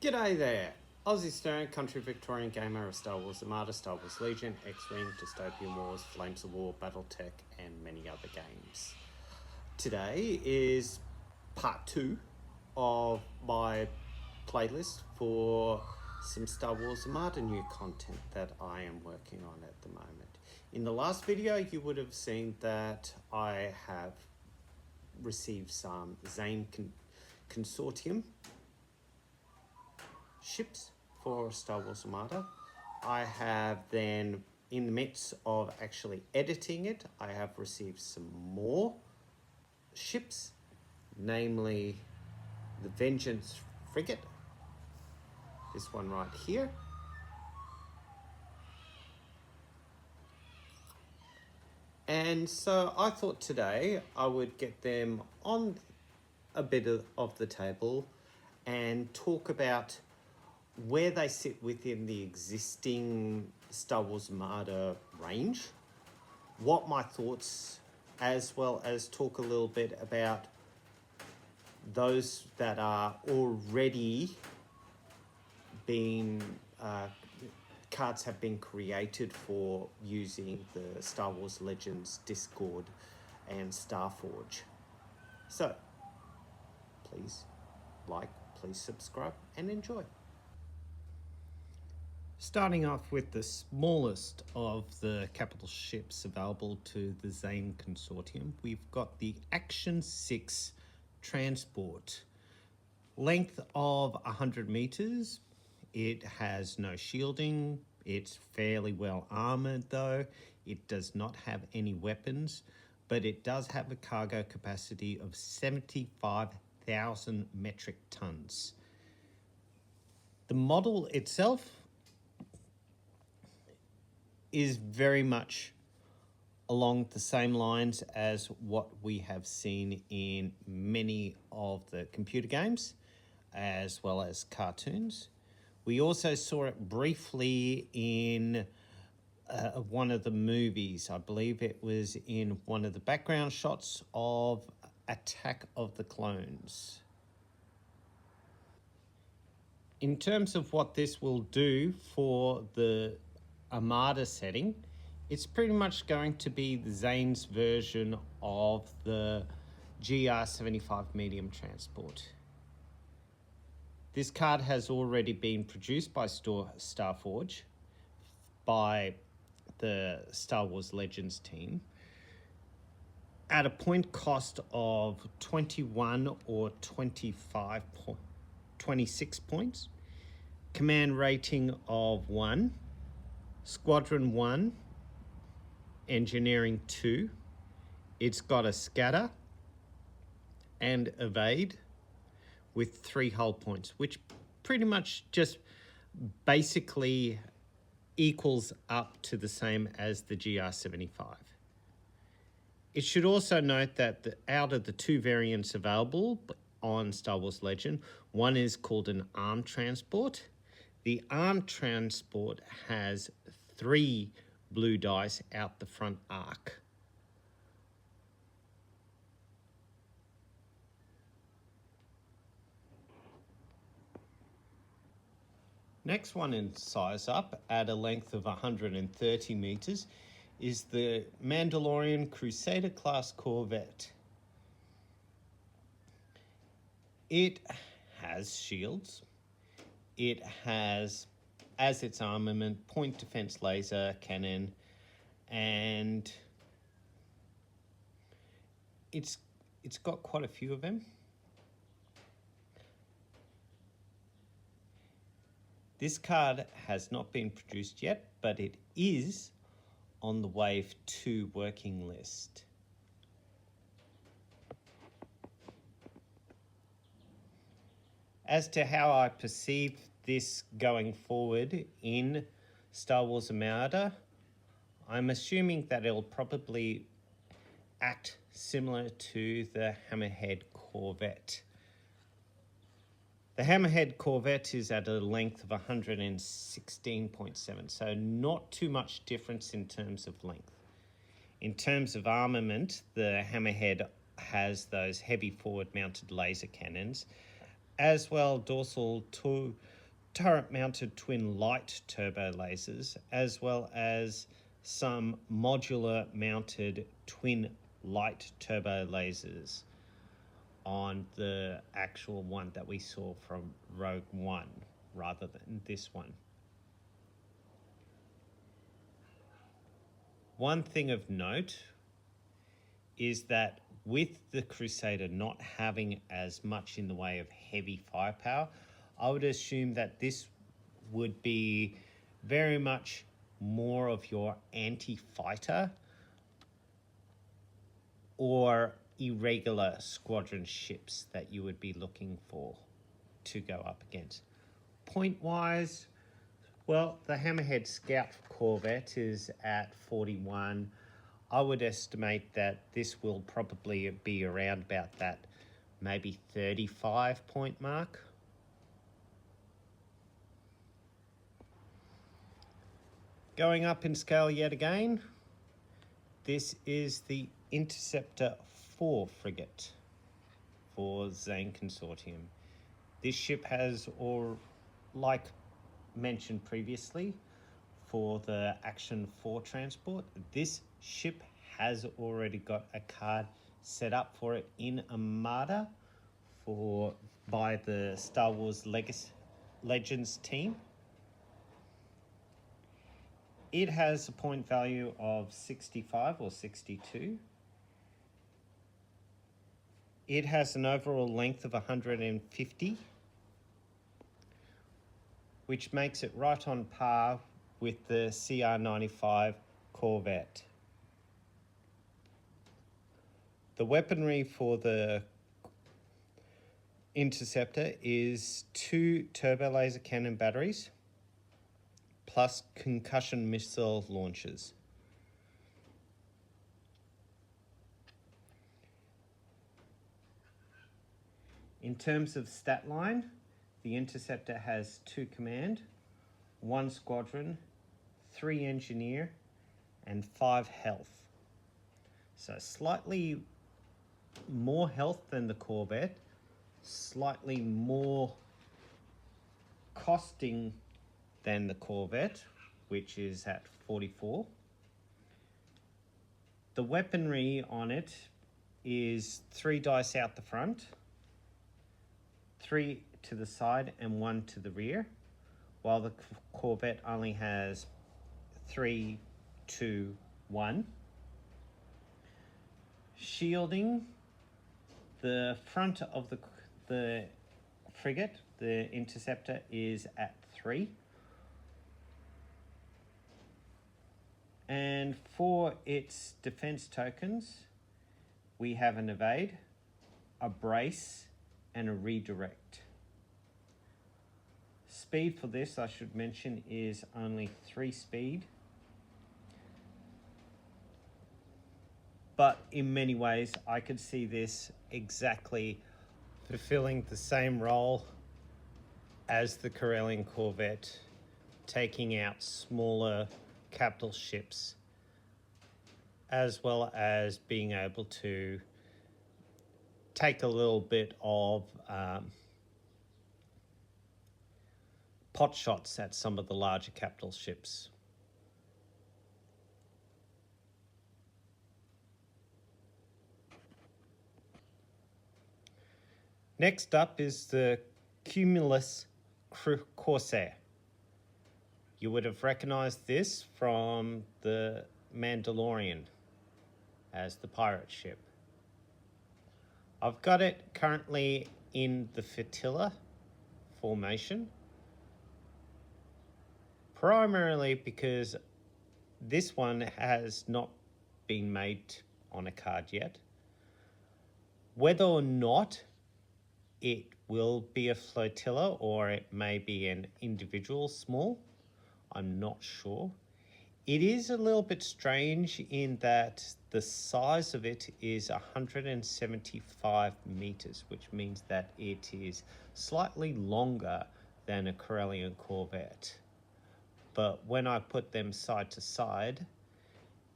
G'day there, Ozysturm, country Victorian gamer of Star Wars Armada, Star Wars Legion, X-Wing, Dystopian Wars, Flames of War, Battletech, and many other games. Today is part 2 of my playlist for some Star Wars Armada new content that I am working on at the moment. In the last video, you would have seen that I have received some Zann Consortium ships for Star Wars Armada. I have then, in the midst of actually editing it, I have received some more ships, namely the Vengeance frigate, this one right here, and so I thought today I would get them on a bit of the table and talk about where they sit within the existing Star Wars Armada range, what my thoughts, as well as talk a little bit about those that are already being, cards have been created for using the Star Wars Legends Discord and Starorge. So, please like, please subscribe, and enjoy. Starting off with the smallest of the capital ships available to the Zann Consortium, we've got the Action 6 Transport. Length of 100 meters. It has no shielding. It's fairly well armored though. It does not have any weapons, but it does have a cargo capacity of 75,000 metric tons. The model itself is very much along the same lines as what we have seen in many of the computer games, as well as cartoons. We also saw it briefly in one of the movies. I believe it was in one of the background shots of Attack of the Clones. In terms of what this will do for the Armada setting, it's pretty much going to be the Zann's version of the GR75 medium transport. This card has already been produced by Starforge by the Star Wars Legends team at a point cost of 21 or 26 points, command rating of 1, Squadron 1, Engineering 2. It's got a scatter and evade with 3 hull points, which pretty much just basically equals up to the same as the GR75. It should also note that out of the 2 variants available on Star Wars Legend, one is called an armed transport. The armed transport has 3 blue dice out the front arc. Next one in size up at a length of 130 meters is the Mandalorian Crusader class corvette. It has shields. It has, as its armament, point defense laser cannon, and it's got quite a few of them. This card has not been produced yet, but it is on the Wave 2 working list. As to how I perceive this going forward in Star Wars Armada, I'm assuming that it'll probably act similar to the Hammerhead Corvette. The Hammerhead Corvette is at a length of 116.7, so not too much difference in terms of length. In terms of armament, the Hammerhead has those heavy forward mounted laser cannons, as well dorsal turret-mounted twin light turbo lasers, as well as some modular mounted twin light turbo lasers on the actual one that we saw from Rogue One rather than this one. One thing of note is that with the Crusader not having as much in the way of heavy firepower, I would assume that this would be very much more of your anti-fighter or irregular squadron ships that you would be looking for to go up against. Point-wise, well, the Hammerhead Scout Corvette is at 41. I would estimate that this will probably be around about that maybe 35 point mark. Going up in scale yet again, this is the Interceptor 4 frigate for Zann Consortium. This ship has, or like mentioned previously, for the Action 4 transport, this ship has already got a card set up for it in Armada by the Star Wars Legends team. It has a point value of 65 or 62. It has an overall length of 150, which makes it right on par with the CR-95 Corvette. The weaponry for the Interceptor is 2 turbo laser cannon batteries plus concussion missile launchers. In terms of stat line, the Interceptor has 2 command, 1 squadron, 3 engineer, and 5 health. So slightly more health than the Corvette, slightly more costing than the Corvette, which is at 44. The weaponry on it is 3 dice out the front, 3 to the side and 1 to the rear, while the Corvette only has 3, 2, 1. Shielding, the front of the frigate, the Interceptor, is at 3. And for its defense tokens, we have an evade, a brace, and a redirect. Speed for this, I should mention, is only 3 speed. But in many ways, I could see this exactly fulfilling the same role as the Corellian Corvette, taking out smaller capital ships, as well as being able to take a little bit of pot shots at some of the larger capital ships. Next up is the Cumulus Corsair. You would have recognized this from the Mandalorian as the pirate ship. I've got it currently in the flotilla formation, primarily because this one has not been made on a card yet. Whether or not it will be a flotilla or it may be an individual small, I'm not sure. It is a little bit strange in that the size of it is 175 meters, which means that it is slightly longer than a Corellian Corvette. But when I put them side to side,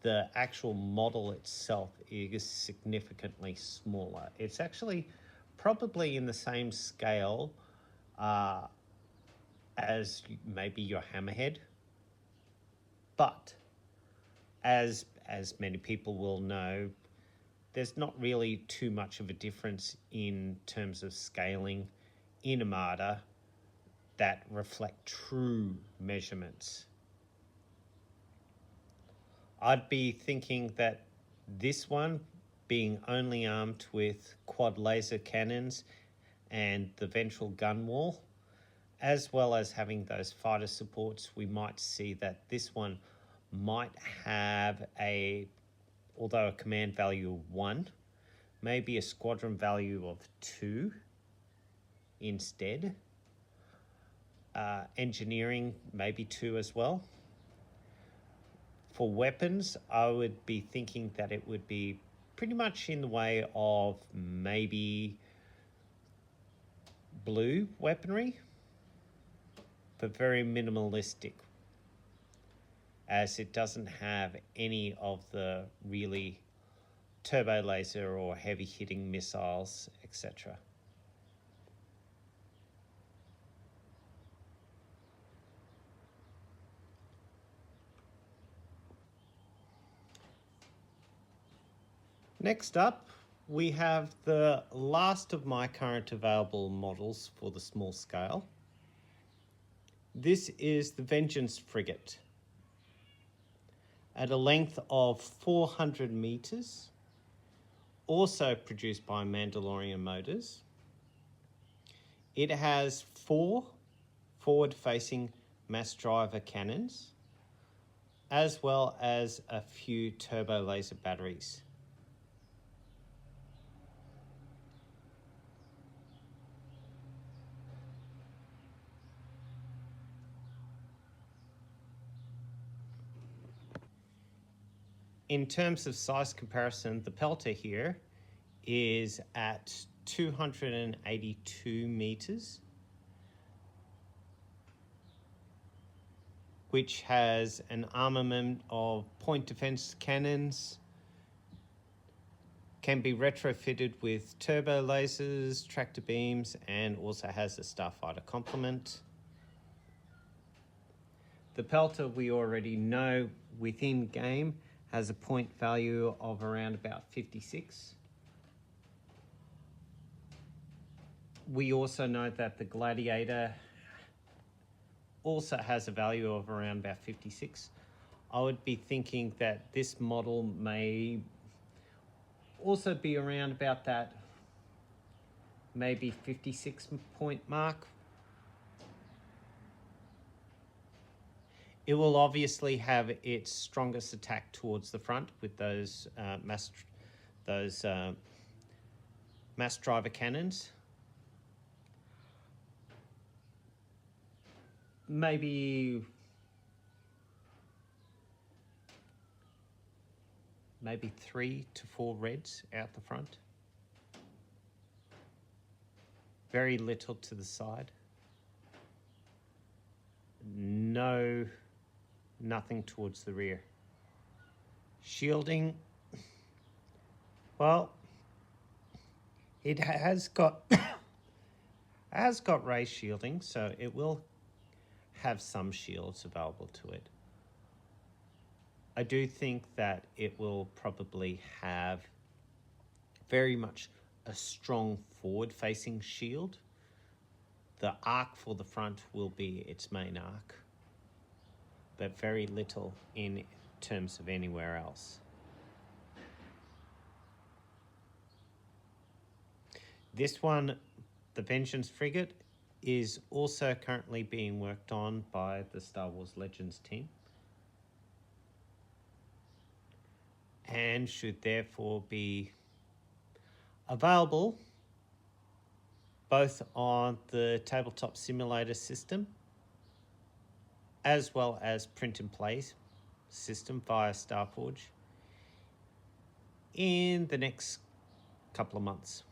the actual model itself is significantly smaller. It's actually probably in the same scale as maybe your Hammerhead. But as many people will know, there's not really too much of a difference in terms of scaling in Armada that reflect true measurements. I'd be thinking that this one, being only armed with quad laser cannons and the ventral gun wall, as well as having those fighter supports, we might see that this one might have although a command value of 1, maybe a squadron value of 2 instead. Engineering, maybe 2 as well. For weapons, I would be thinking that it would be pretty much in the way of maybe blue weaponry, but very minimalistic, as it doesn't have any of the really turbo laser or heavy hitting missiles, etc. Next up, we have the last of my current available models for the small scale. This is the Vengeance frigate. At a length of 400 meters, also produced by Mandalorian Motors. It has 4 forward-facing mass driver cannons, as well as a few turbo laser batteries. In terms of size comparison, the Pelter here is at 282 meters, which has an armament of point defense cannons, can be retrofitted with turbo lasers, tractor beams, and also has a starfighter complement. The Pelter, we already know within game, has a point value of around about 56. We also know that the Gladiator also has a value of around about 56. I would be thinking that this model may also be around about that maybe 56 point mark. It will obviously have its strongest attack towards the front with those mass driver cannons. Maybe 3 to 4 reds out the front. Very little to the side. Nothing towards the rear. Shielding, well, it has got raised shielding, so it will have some shields available to it. I do think that it will probably have very much a strong forward-facing shield. The arc for the front will be its main arc, but very little in terms of anywhere else. This one, the Vengeance frigate, is also currently being worked on by the Star Wars Legends team, and should therefore be available both on the tabletop simulator system as well as print and play system via Starforge in the next couple of months.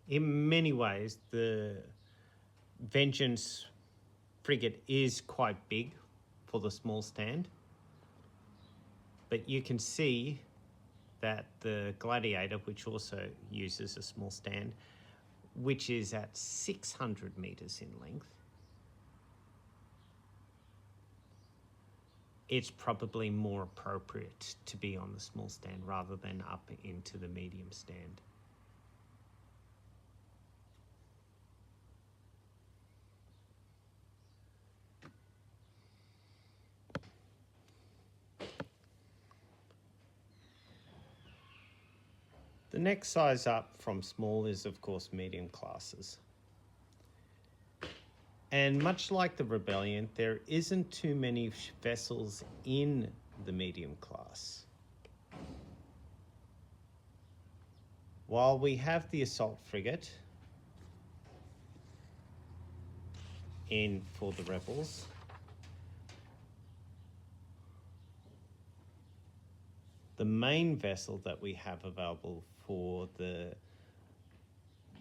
In many ways, the Vengeance frigate is quite big for the small stand, But you can see that the Gladiator, which also uses a small stand, which is at 600 meters in length, it's probably more appropriate to be on the small stand rather than up into the medium stand. The next size up from small is, of course, medium classes. And much like the Rebellion, there isn't too many vessels in the medium class. While we have the assault frigate in for the Rebels, the main vessel that we have available for the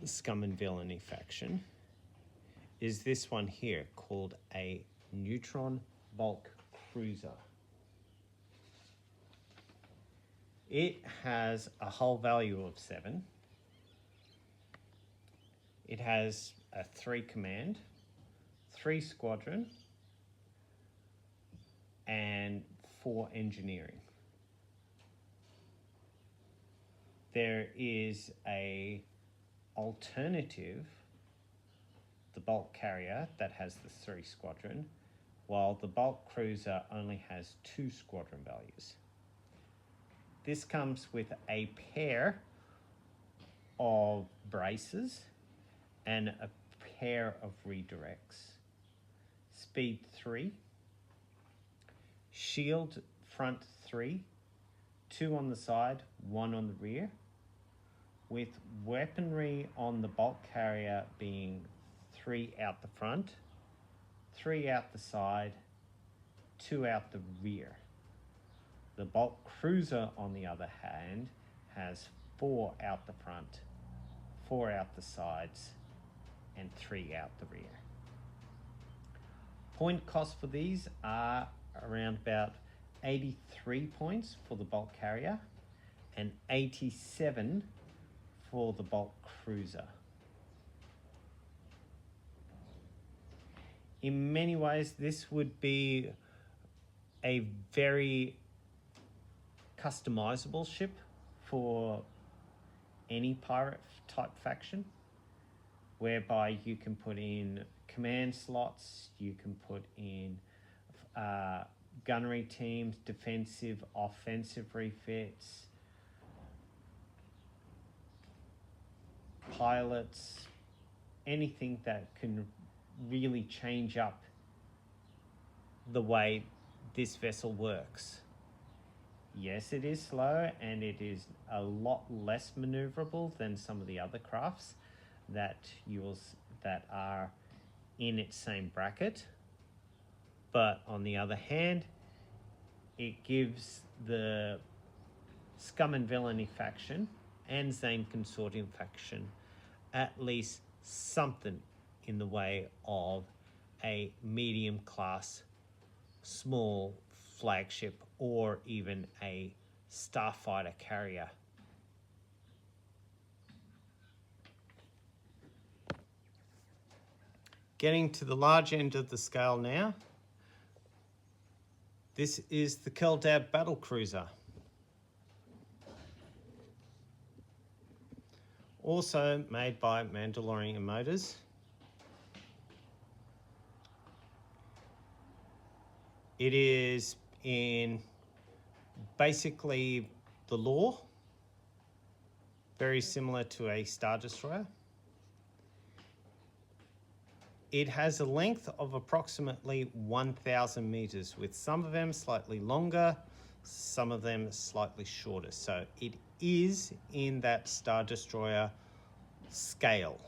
Scum and Villainy faction is this one here, called a neutron bulk cruiser. It has a hull value of 7. It has a 3 command, 3 squadron, and 4 engineering. There is a alternative, the bulk carrier, that has the 3 squadron, while the bulk cruiser only has 2 squadron values. This comes with a pair of braces and a pair of redirects. Speed 3, shield front 3, 2 on the side, 1 on the rear, with weaponry on the bulk carrier being 3 out the front, 3 out the side, 2 out the rear. The bulk cruiser, on the other hand, has 4 out the front, 4 out the sides, and 3 out the rear. Point costs for these are around about 83 points for the bulk carrier and 87 for the bulk cruiser. In many ways, this would be a very customizable ship for any pirate type faction, whereby you can put in command slots, you can put in gunnery teams, defensive, offensive refits, pilots, anything that can really change up the way this vessel works. Yes, it is slow and it is a lot less maneuverable than some of the other crafts that that are in its same bracket. But on the other hand, it gives the Scum and Villainy faction and Zann Consortium faction at least something in the way of a medium class small flagship or even a starfighter carrier. Getting to the large end of the scale now, this is the Keldab battle cruiser. Also made by Mandalorian Motors. It is in basically the lore, very similar to a Star Destroyer. It has a length of approximately 1,000 meters, with some of them slightly longer, some of them slightly shorter. So it is in that Star Destroyer scale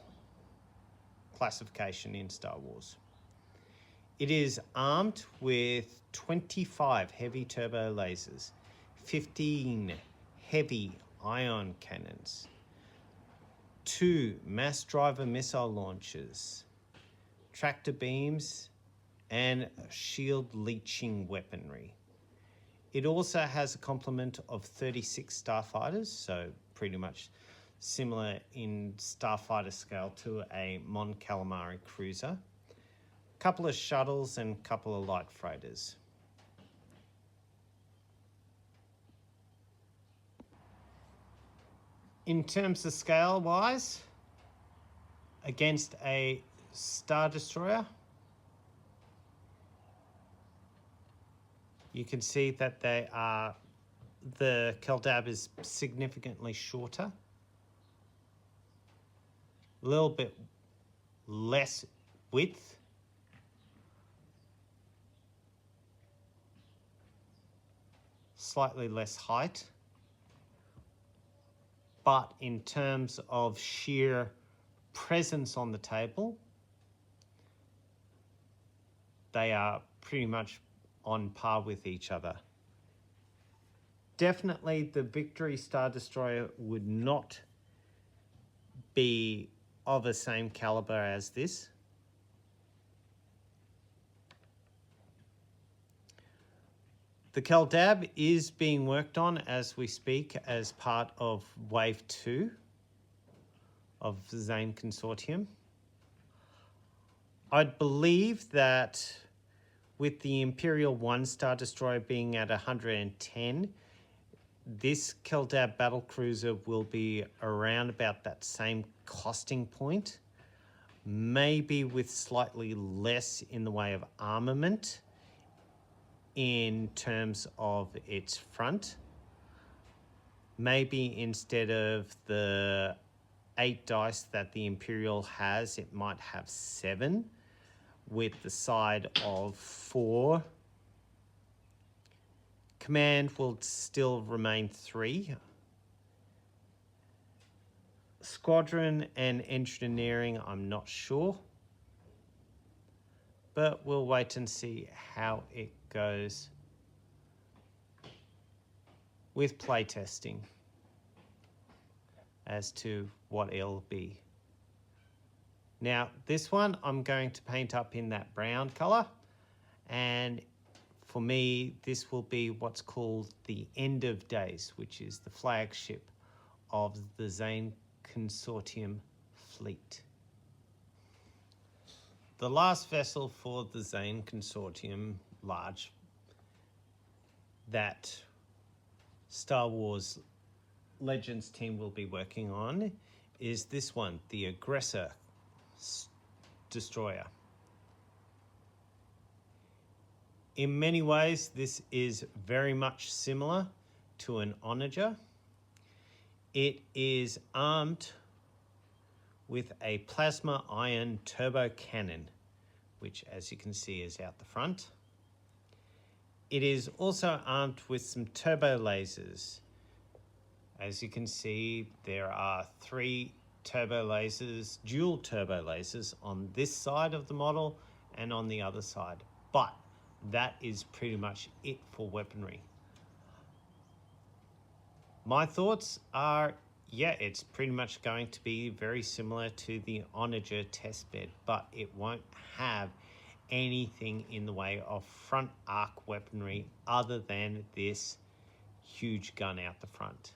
classification in Star Wars. It is armed with 25 heavy turbo lasers, 15 heavy ion cannons, 2 mass driver missile launchers, tractor beams, and shield leeching weaponry. It also has a complement of 36 starfighters, so pretty much similar in starfighter scale to a Mon Calamari cruiser. A couple of shuttles and a couple of light freighters. In terms of scale wise, against a Star Destroyer, you can see that the Keldab is significantly shorter, a little bit less width, slightly less height, but in terms of sheer presence on the table, they are pretty much on par with each other. Definitely the Victory Star Destroyer would not be of the same caliber as this. The Keldab is being worked on as we speak as part of Wave 2 of the Zann Consortium. I'd believe that with the Imperial 1 Star Destroyer being at 110, this Keldab battlecruiser will be around about that same costing point, maybe with slightly less in the way of armament in terms of its front. Maybe instead of the 8 dice that the Imperial has, it might have 7 with the side of 4. Command will still remain 3. Squadron and engineering, I'm not sure. But we'll wait and see how it goes with playtesting as to what it'll be. Now, this one I'm going to paint up in that brown color, and for me, this will be what's called the End of Days, which is the flagship of the Zann Consortium fleet. The last vessel for the Zann Consortium, large, that Star Wars Legends team will be working on is this one, the Aggressor Destroyer. In many ways, this is very much similar to an Onager. It is armed with a plasma ion turbo cannon, which, as you can see, is out the front. It is also armed with some turbo lasers. As you can see, there are 3 turbo lasers, dual turbo lasers on this side of the model and on the other side. But that is pretty much it for weaponry. My thoughts are, yeah, it's pretty much going to be very similar to the Onager testbed, but it won't have anything in the way of front arc weaponry other than this huge gun out the front.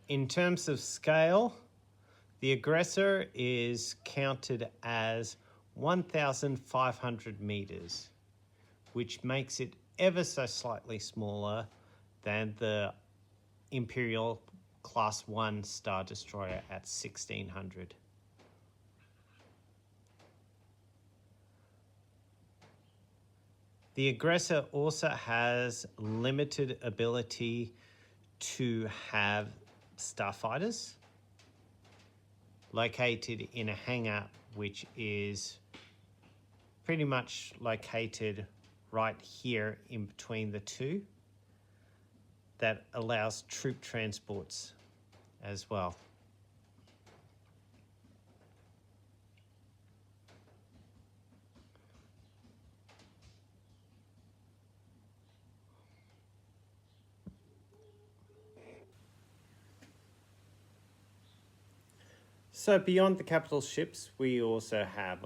In terms of scale, the Aggressor is counted as 1,500 meters, which makes it ever so slightly smaller than the Imperial Class 1 Star Destroyer at 1,600. The Aggressor also has limited ability to have starfighters located in a hangar, which is pretty much located right here in between the two, that allows troop transports as well. So beyond the capital ships, we also have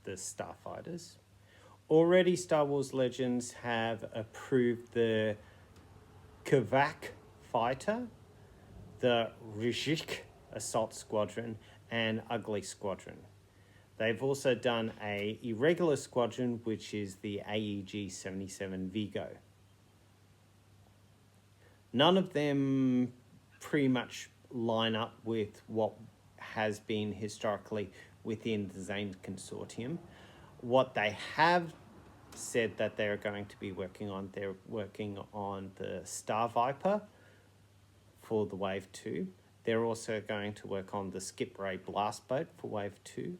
the starfighters. Already Star Wars Legends have approved the Kvak fighter, the Rijik assault squadron, and Ugly squadron. They've also done a irregular squadron, which is the AEG-77 Vigo. None of them pretty much line up with what has been historically within the Zann Consortium. What they have said that they're going to be working on, they're working on the Star Viper for the Wave 2. They're also going to work on the Skip Ray Blast Boat for Wave 2.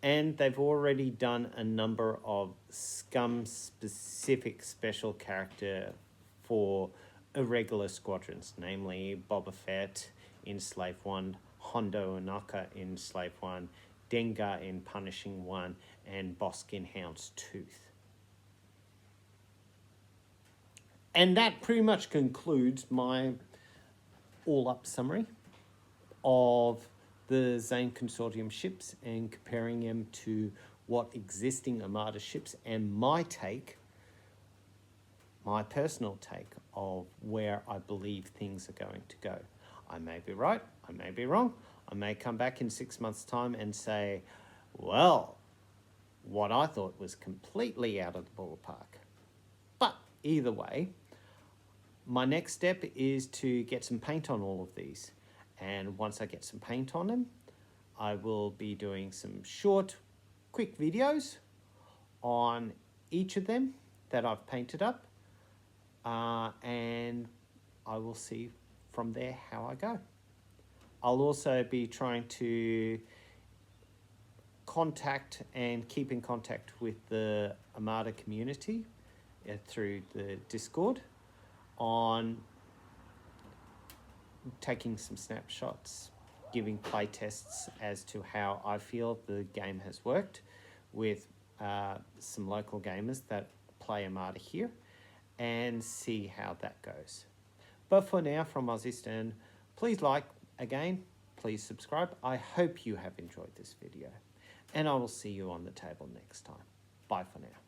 And they've already done a number of Scum-specific special character for irregular squadrons, namely Boba Fett in Slave 1, Hondo Ohnaka in Slave 1, Dengar in Punishing 1, and Bosk in Hound's Tooth. And that pretty much concludes my all-up summary of the Zann Consortium ships and comparing them to what existing Armada ships and my personal take of where I believe things are going to go. I may be right, I may be wrong. I may come back in 6 months' time and say, well, what I thought was completely out of the ballpark. But either way, my next step is to get some paint on all of these. And once I get some paint on them, I will be doing some short, quick videos on each of them that I've painted up. And I will see from there how I go. I'll also be trying to contact and keep in contact with the Armada community through the Discord on taking some snapshots, giving play tests as to how I feel the game has worked with some local gamers that play Armada here, and see how that goes. But for now, from Ozysturm, please like, again, please subscribe. I hope you have enjoyed this video, and I will see you on the table next time. Bye for now.